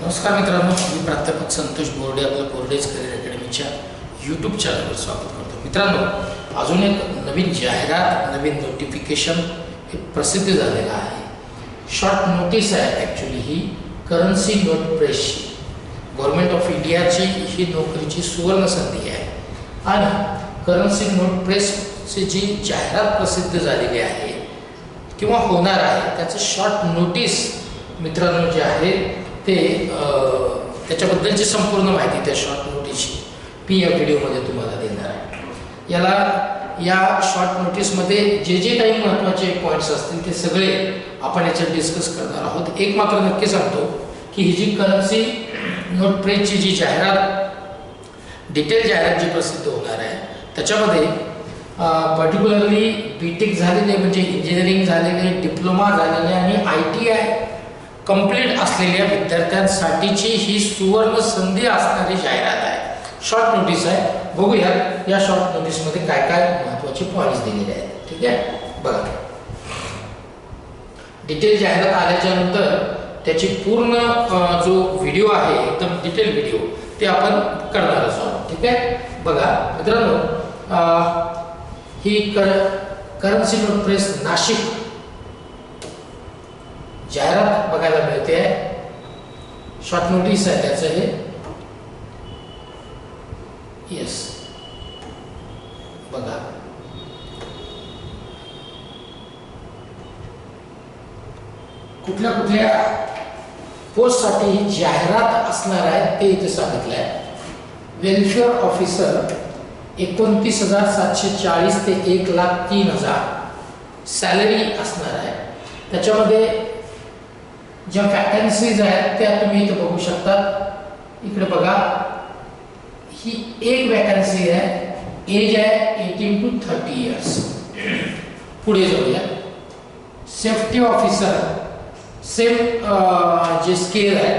नमस्कार मित्रांनो, मी प्राध्यापक संतोष बोर्डे आपल्या बोर्डेज करिअर अकॅडमीच्या यूट्यूब चॅनलवर स्वागत करतो. मित्रांनो, अजून एक नवीन जाहिरात, नवीन नोटिफिकेशन हे प्रसिद्ध झालेलं आहे. शॉर्ट नोटीस आहे ॲक्च्युली ही करन्सी नोट प्रेसची. गव्हर्नमेंट ऑफ इंडियाची ही नोकरीची सुवर्ण संधी आहे आणि करन्सी नोट प्रेसची जी जाहिरात प्रसिद्ध झालेली आहे किंवा होणार आहे त्याचं शॉर्ट नोटीस मित्रांनो जे आहे ते त्याच्याबद्दलची संपूर्ण माहिती त्या शॉर्ट नोटीसची मी या व्हिडिओमध्ये तुम्हाला देणार आहे. या शॉर्ट नोटीसमध्ये जे काही महत्त्वाचे पॉईंट्स असतील ते सगळे आपण याच्यात डिस्कस करणार आहोत. एक मात्र नक्की सांगतो की ही जी करन्सी नोट प्रेसची जी जाहिरात, डिटेल जाहिरात जी प्रसिद्ध होणार आहे त्याच्यामध्ये पर्टिक्युलरली BTech झालेले म्हणजे इंजिनिअरिंग झालेले, डिप्लोमा झालेले आणि ITI कंप्लीट असलेल्या विद्यार्थ्यांसाठीची ही सुवर्ण संधी असणारी जाहिरात आहे. शॉर्ट नोटीस आहे. बघूया या शॉर्ट नोटीसमध्ये काय काय महत्त्वाचे पॉईंट्स दिलेले आहेत. ठीक आहे, बघा. डिटेल जाहिरात आल्याच्या नंतर त्याची पूर्ण जो व्हिडिओ आहे एकदम डिटेल व्हिडिओ ते आपण करणार आहोत. ठीक आहे, बघा मित्रांनो, ही करन्सी नोट प्रेस नाशिक जाहिरात बघायला मिळते आहे. शॉर्ट नोटीस आहे त्याचं हे. येस, बघा कुठल्या कुठल्या पोस्टसाठी ही जाहिरात असणार आहे ते इथे सांगितलं आहे. वेलफेअर ऑफिसर 29,740 ते 1,03,000 सॅलरी असणार आहे. त्याच्यामध्ये ज्या वॅकन्सीज आहेत त्या तुम्ही इथे बघू शकता. इकडे बघा, ही एक वॅकन्सी आहे. एज आहे 18 to 30 इयर्स. पुढे जाऊया. सेफ्टी ऑफिसर सेम जे स्केल आहे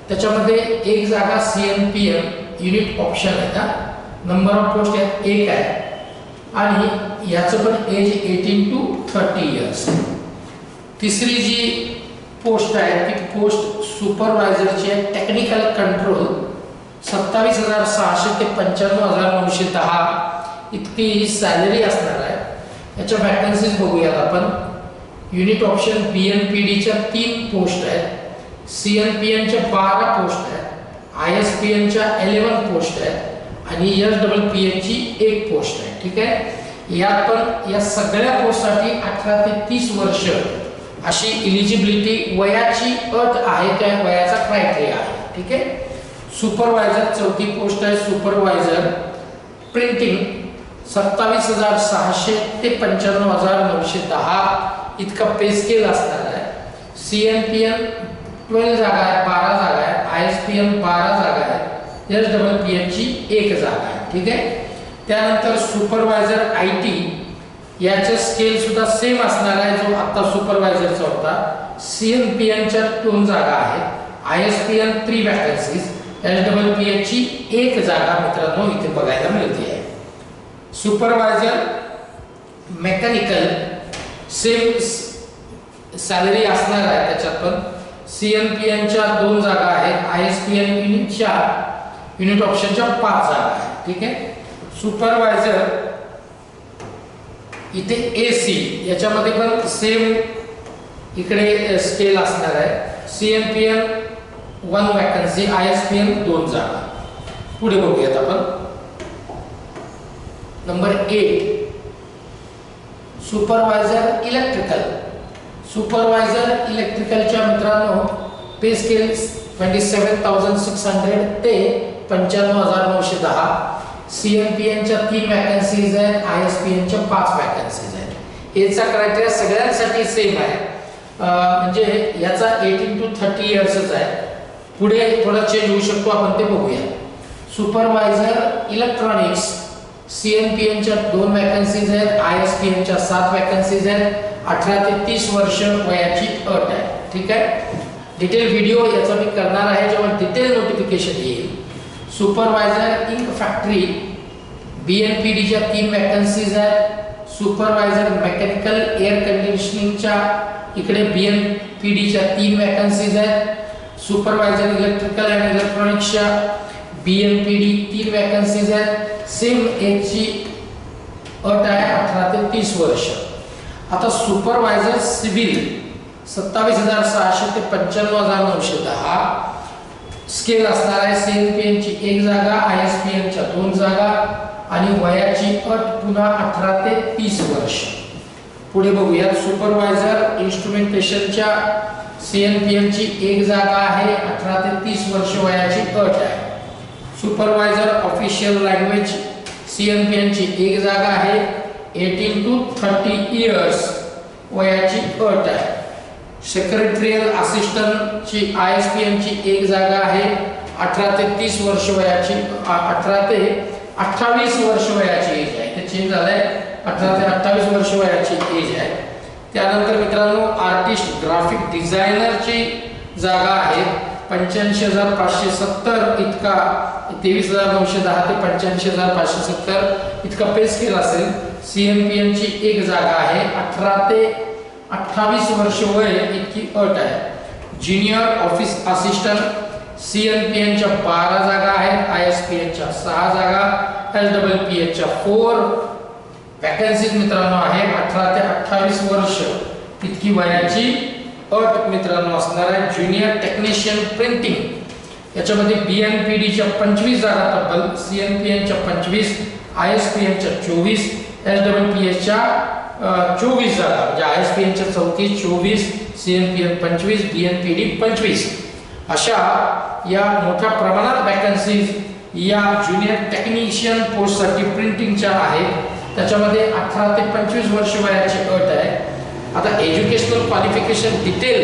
त्याच्यामध्ये एक जागा CNPM युनिट ऑप्शन आहे का. नंबर ऑफ पोस्ट यात एक आहे आणि याचं पण एज 18 to 30 इयर्स. तिसरी जी पोस्ट आहे ती पोस्ट सुपरवायझरची आहे. टेक्निकल कंट्रोल 27,600 ते 95,910 इतकी ही सॅलरी असणार आहे. याच्या वॅकन्सीज बघूयात आपण. युनिट ऑप्शन BNPDच्या 3 पोस्ट आहेत. CNPMच्या 12 पोस्ट आहेत. ISPMच्या 11 पोस्ट आहेत आणि SPPMची 1 पोस्ट आहे. ठीक आहे, यात पण या सगळ्या पोस्टसाठी 18 ते 30 वर्ष अशी इलिजिबिलिटी वयाची अट आहे, त्या वयाचा क्रायटेरिया आहे. ठीक आहे. सुपरवायझर चौथी पोस्ट आहे. सुपरवायझर प्रिंटिंग 27,600 ते 95,910 इतका पे स्केल असणार आहे. CNPM 12 जागा आहे, 12 जागा आहे. ISPM 12 जागा आहे. SPPMची 1 जागा आहे. ठीक आहे. त्यानंतर सुपरवायझर IT याचे स्केल सुद्धा सेम असणार आहे जो आता सुपरवायझरचा होता. CNPMच्या 2 जागा आहेत. ISPM 3 vacancies. SPPMची 1 जागा मित्रांनो इथे बघायला मिळते आहे. सुपरवायझर मेकॅनिकल सेम सॅलरी असणार आहे त्याच्यात पण. CNPMच्या 2 जागा आहेत. ISPM युनिट ऑप्शनच्या 5 जागा आहेत. ठीक आहे. सुपरवायझर इथे AC याच्यामध्ये पण सेम इकडे स्केल असणार आहे. CNPM 1 vacancy. ISPM 2 जागा. पुढे बघूयात आपण. Number 8 supervisor electrical. सुपरवायझर इलेक्ट्रिकलच्या मित्रांनो पे स्केल 27,600 ते 95,910. CNPMच्या 3 वॅकन्सीज आहेत. ISPMच्या 5 वॅकन्सीज आहेत. याचा क्रायटेरिया सगळ्यांसाठी सेम आहे. म्हणजे याचा 18 to 30 इयर्सच आहे. पुढे थोडा चेंज होऊ शकतो, आपण ते बघूया. सुपरवायझर इलेक्ट्रॉनिक्स CNPMच्या 2 वॅकन्सीज आहेत. ISPMच्या 7 वॅकन्सीज आहेत. 18 ते 30 वर्ष वयाची अट आहे. ठीक आहे. डिटेल व्हिडिओ याचा मी करणार आहे जेव्हा डिटेल नोटिफिकेशन येईल. सुपरवायझर इंक फॅक्टरी BNPDच्या 3 वॅकन्सीज आहेत. सुपरवायझर मेकॅनिकल एअर कंडिशनिंगच्या इकडे BNPDच्या 3 वॅकन्सीज आहेत. सुपरवायझर इलेक्ट्रिकल अँड इलेक्ट्रॉनिक्सच्या BNPD 3 वॅकन्सीज आहेत. सेम एजची अट आहे 18 ते 30 वर्ष. आता सुपरवायझर सिव्हिल 27,600 ते 95,910 स्केल असणार आहे. CNPN ची 1 जागा, ISPN च्या 2 जागा आणि वयाची अट पुन्हा 18 ते 30 वर्ष. पुढे बघूया सुपरवायझर इन्स्ट्रुमेंटेशनच्या CNPN ची 1 जागा आहे, 18 ते 30 वर्ष वयाची अट आहे. सुपरवायझर ऑफिशियल लँग्वेज CNPN ची 1 जागा आहे, 18 to 30 इयर्स वयाची अट आहे. सेक्रेटरियल असिस्टंट ची ISPN ची 1 जागा आहे, 18 ते 30 वर्ष वयाची 18 ते 28 वर्ष वयाची एज आहे. ते चेंज झालंय, 18 ते 28 वर्ष वयाची एज आहे. त्यानंतर मित्रांनो आर्टिस्ट ग्राफिक डिझायनरची जागा आहे, 85,570 इतका, 23,910 ते 85,570 इतका पे स्केल असेल. CNPN ची 1 जागा आहे, 18 ते 28 वर्ष वय इतकी अट आहे. ज्युनियर ऑफिस असिस्टंट CNPN च्या 12 जागा आहेत, ISPN च्या 6 जागा, LWPH च्या 4 वॅकन्सीज मित्रांनो आहे. 18 ते 28 वर्ष इतकी वयाची अट मित्रांनो असणार आहे. ज्युनियर टेक्निशियन प्रिंटिंग याच्यामध्ये BNPD च्या 25 जागा तब्बल, CNPN च्या 25, ISPN च्या 24, LWPH च्या 24 जागा, म्हणजे ISPN च्या 34, 24, CNPN 25, BNPD 25 अशा या मोठ्या प्रमाणात वॅकन्सीज या ज्युनियर टेक्निशियन पोस्टसाठी प्रिंटिंगच्या आहेत. त्याच्यामध्ये 18 ते 25 वर्ष वयाची अट आहे. आता एज्युकेशनल क्वालिफिकेशन डिटेल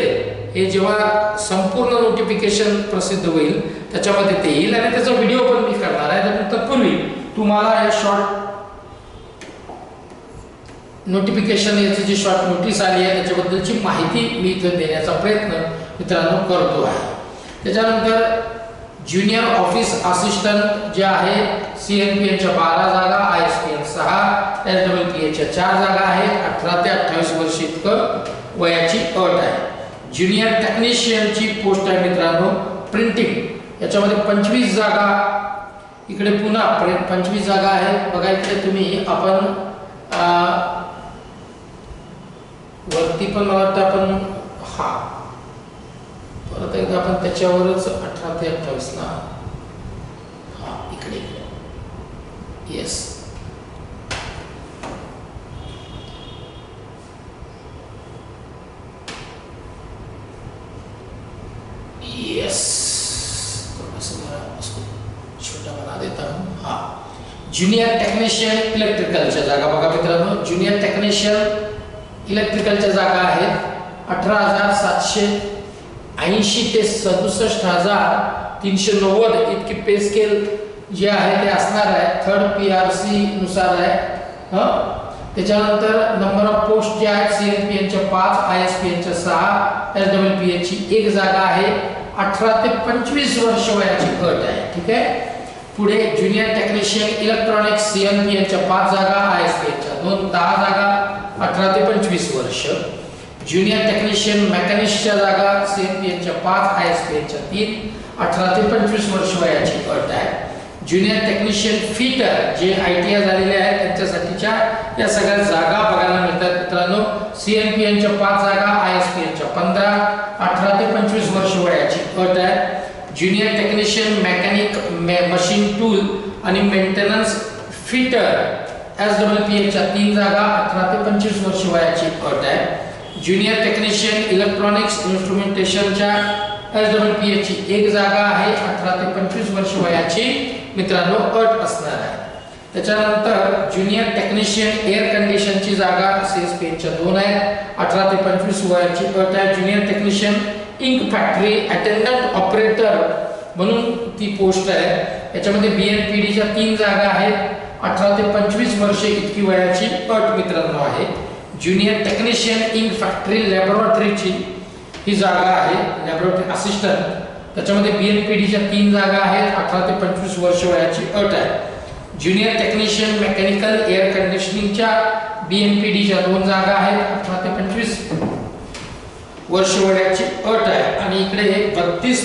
हे जेव्हा संपूर्ण नोटिफिकेशन प्रसिद्ध होईल त्याच्यामध्ये ते येईल आणि त्याचा व्हिडिओ पण मी करणार आहे. त्यानंतर पूर्वी तुम्हाला हे शॉर्ट नोटिफिकेशन याची जी शॉर्ट नोटीस आली आहे त्याच्याबद्दलची माहिती मी इथे देण्याचा प्रयत्न मित्रांनो करतो आहे. त्याच्यानंतर ज्युनियर ऑफिस असिस्टंट जे आहे CNPN च्या 12 जागा, ISPN 6, LWPH च्या 4 जागा आहेत, 18 ते 28 वर्ष इतकं वयाची अट आहे. ज्युनियर टेक्निशियनची पोस्ट आहे मित्रांनो प्रिंटिंग, याच्यामध्ये 25 जागा, इकडे पुन्हा 25 जागा आहेत. बघा इकडे तुम्ही आपण वरती पण मला वाटतं आपण परत एकदा आपण त्याच्यावरच 18 ते 28 ला इकडे येस येस छोटा बना देता हूँ. ज्युनियर टेक्निशियन इलेक्ट्रिकलच्या जागा बघा मित्रांनो, ज्युनियर टेक्निशियन इलेक्ट्रिकलच्या जागा आहेत 18,780 ते 67,390 इतकी पे स्केल जे आहे ते असणार आहे. 3rd PRC नुसार आहे. त्याच्यानंतर नंबर ऑफ पोस्ट जे आहेत CNPN च्या 5, ISPN च्या 6, LWPH ची 1 जागा आहे, 18 ते 25 वर्ष वयाची अट आहे. ठीक आहे. पुढे ज्युनियर टेक्निशियन इलेक्ट्रॉनिक्स CNPN च्या 5 जागा, ISPN च्या 2, 10 जागा, 18 ते 25 वर्ष. ज्युनियर टेक्निशियन मेकॅनिक्सच्या जागा CNPN च्या 5, ISPN च्या 3, 18 ते 25 वर्ष वयाची अट आहे. ज्युनियर टेक्निशियन फिटर जे ITI झालेले आहेत त्यांच्यासाठीच्या या सगळ्या जागा बघायला मिळतात मित्रांनो. CNPN च्या 5 जागा, ISPN च्या 15, 18 ते 25 वर्ष वयाची अट आहे. Junior technician mechanic machine tool आणि मेंटेनन्स फिटर SWPH च्या 3 जागा, 18 ते 25 वर्ष वयाची अट आहे. ज्युनियर टेक्निशियन इलेक्ट्रॉनिक्स इन्स्ट्रुमेंटेशनच्या SWPH ची 1 जागा आहे, 18 ते 25 वर्ष वयाची मित्रांनो अट असणार आहे. त्याच्यानंतर ज्युनियर टेक्निशियन एअर कंडिशनची जागा CSPN च्या 2 आहेत, 18 ते 25 वयाची अट आहे. Junior technician ink factory attendant operator म्हणून ती पोस्ट आहे. याच्यामध्ये BNPD च्या 3 जागा आहेत, 18 ते 25 वर्षे इतकी वयाची अट मित्रांनो आहे. ज्युनियर टेक्निशियन इंक फॅक्टरी लॅबोरेटरीची ही जागा आहे, लॅबोरेटरी असिस्टंट. त्याच्यामध्ये BNPD च्या 3 जागा आहेत, 18 ते 25 वर्ष वयाची अट आहे. ज्युनियर टेक्निशियन मेकॅनिकल एअर कंडिशनिंगच्या BNPD च्या 2 जागा आहेत, 18 ते 25 वर्ष वयाची अट आहे. आणि आणि इकडे 32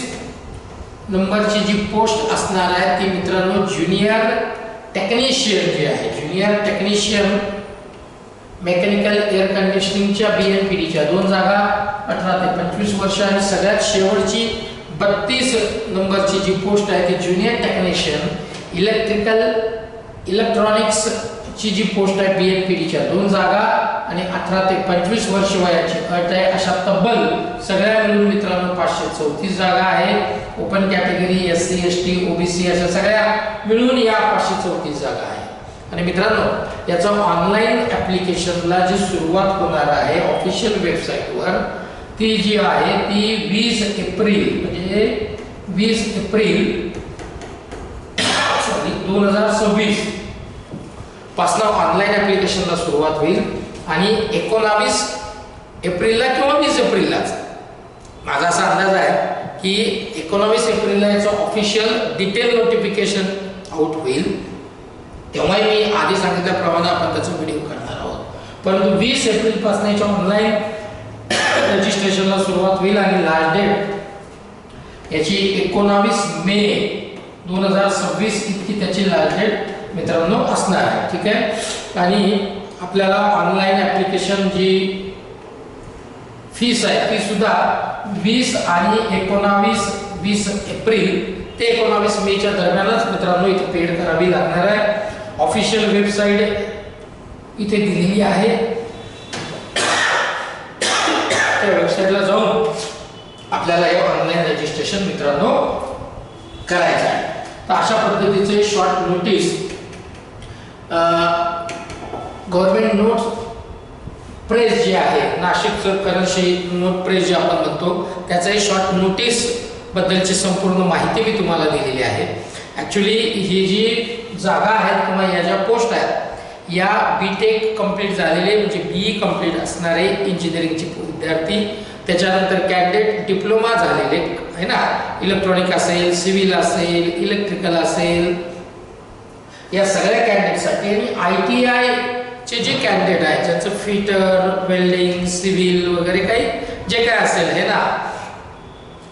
नंबरची जी पोस्ट असणार आहे ती मित्रांनो ज्युनियर टेक्निशियन जी आहे, ज्युनियर टेक्निशियन मेकॅनिकल एअर कंडिशनिंगच्या BNPDच्या 2 जागा 18 ते 25 वर्ष आणि सगळ्यात शेवटची 32 नंबरची जी पोस्ट आहे ती ज्युनियर टेक्निशियन इलेक्ट्रॉनिक्स ची जी पोस्ट आहे BNPDच्या 2 जागा आणि 18 ते 25 वर्ष वयाची अट आहे. अशा तब्बल सगळ्या मिळून मित्रांनो 534 जागा आहे. Open category SC ST OBC अशा सगळ्या मिळून या 534 जागा आहे. आणि मित्रांनो याचं ऑनलाईन ॲप्लिकेशनला जी सुरुवात होणार आहे ऑफिशियल वेबसाईटवर ती जी आहे ती 20 एप्रिल म्हणजे 20 एप्रिल 2026 पासून ऑनलाईन ॲप्लिकेशनला सुरुवात होईल आणि 19 एप्रिलला किंवा 20 एप्रिललाच माझा असा अंदाज आहे की 19 एप्रिलला याचं ऑफिशियल डिटेल नोटिफिकेशन आउट होईल. तेव्हाही मी आधी सांगितल्याप्रमाणे आपण त्याचा व्हिडिओ करणार आहोत. परंतु 20 एप्रिल पासून याच्या ऑनलाईन रजिस्ट्रेशनला सुरुवात होईल आणि लास्ट डेट याची 19 मे 2026 इतकी त्याची लास्ट डेट मित्रांनो असणार आहे. ठीक आहे. आणि आपल्याला ऑनलाईन ॲप्लिकेशन जी फीस आहे ती सुद्धा 20 आणि 20 एप्रिल ते 19 मेच्या दरम्यानच मित्रांनो इथे पेड करावी लागणार आहे. ऑफिशियल वेबसाईट इथे दिलेली आहे. त्या वेबसाईटला जाऊन आपल्याला हे ऑनलाईन रजिस्ट्रेशन मित्रांनो करायचं आहे. तर अशा पद्धतीचे short notice government notes press जे आहे नाशिकचं करंशी नोट प्रेस जे आपण म्हणतो त्याचाही शॉर्ट नोटीस बद्दलची संपूर्ण माहिती मी तुम्हाला दिलेली आहे. ॲक्च्युली ही जी जागा आहेत किंवा या ज्या पोस्ट आहेत या BTech कंप्लीट झालेले म्हणजे BE कंप्लीट असणारे इंजिनिअरिंगचे विद्यार्थी, त्याच्यानंतर कॅन्डिडेट डिप्लोमा झालेले आहे ना, इलेक्ट्रॉनिक असेल, सिव्हिल असेल, इलेक्ट्रिकल असेल, या सगळ्या कॅन्डिडेटसाठी आणि ITI चे जे कॅन्डिडेट आहेत ज्यांचं फिटर, वेल्डिंग, सिव्हिल वगैरे काही जे काय असेल हे ना,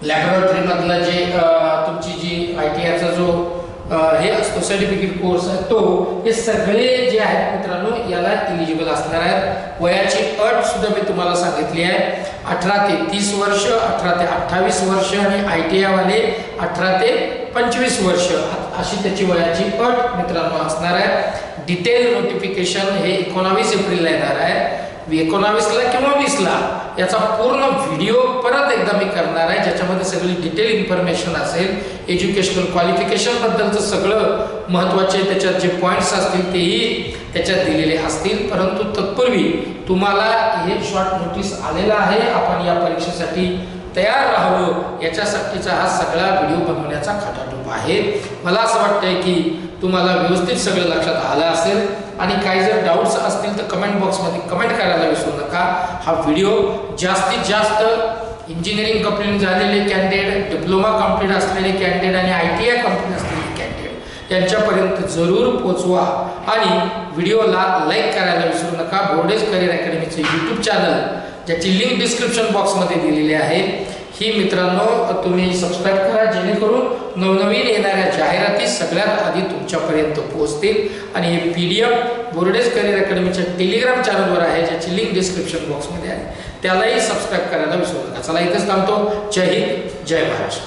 लॅबोरेटरी मधला जे तुमची जी ITIचा जो हे असतो सर्टिफिकेट कोर्स आहे तो, हे सगळे जे आहेत मित्रांनो याला एलिजिबल असणार आहेत. वयाची अट सुद्धा मी तुम्हाला सांगितली आहे 18 ते 30 वर्ष, 18 ते 28 वर्ष आणि ITI वाले 18 ते 25 वर्ष अशी त्याची वयाची अट मित्रांनो असणार आहे. डिटेल नोटिफिकेशन हे 19 एप्रिलला येणार आहे. 19ला किंवा 20ला याचा पूर्ण व्हिडिओ परत एकदा मी करणार आहे ज्याच्यामध्ये सगळी डिटेल इन्फॉर्मेशन असेल. एज्युकेशनल क्वालिफिकेशन बद्दलचं सगळं महत्त्वाचे त्याच्यात जे पॉईंट्स असतील तेही त्याच्यात दिलेले असतील. परंतु तत्पूर्वी तुम्हाला हे शॉर्ट नोटीस आलेला आहे, आपण या परीक्षेसाठी तयार राहावं याच्यासाठीचा हा सगळा व्हिडिओ बनवण्याचा खटाटोप आहे. मला असं वाटतंय की तुम्हाला व्यवस्थित सगळं लक्षात आलं असेल आणि काही जर डाऊट्स असतील तर कमेंट बॉक्समध्ये कमेंट करायला विसरू नका. हा व्हिडिओ जास्तीत जास्त इंजिनिअरिंग कंप्लीट झालेले कॅन्डिडेट, डिप्लोमा कंप्लीट असलेले कॅन्डिडेट आणि ITI कंप्लीट असलेले कॅन्डिडेट यांच्यापर्यंत जरूर पोहोचवा आणि व्हिडिओला लाईक करायला विसरू नका. बोर्डेज करिअर अकॅडमीचे YouTube चॅनल ज्याची लिंक डिस्क्रिप्शन बॉक्समध्ये दिलेली आहे ही मित्रांनो तुम्ही सबस्क्राईब करा जेणेकरून नवनवीन येणाऱ्या जाहिराती सगळ्यात आधी तुमच्यापर्यंत पोहोचतील. आणि हे PDF बोर्डेज करिअर अकॅडमीच्या टेलिग्राम चॅनलवर आहे ज्याची लिंक डिस्क्रिप्शन बॉक्समध्ये आहे, त्यालाही सबस्क्राईब करायला विसरू नका. चला इथेच थांबतो. जय हिंद, जय महाराष्ट्र.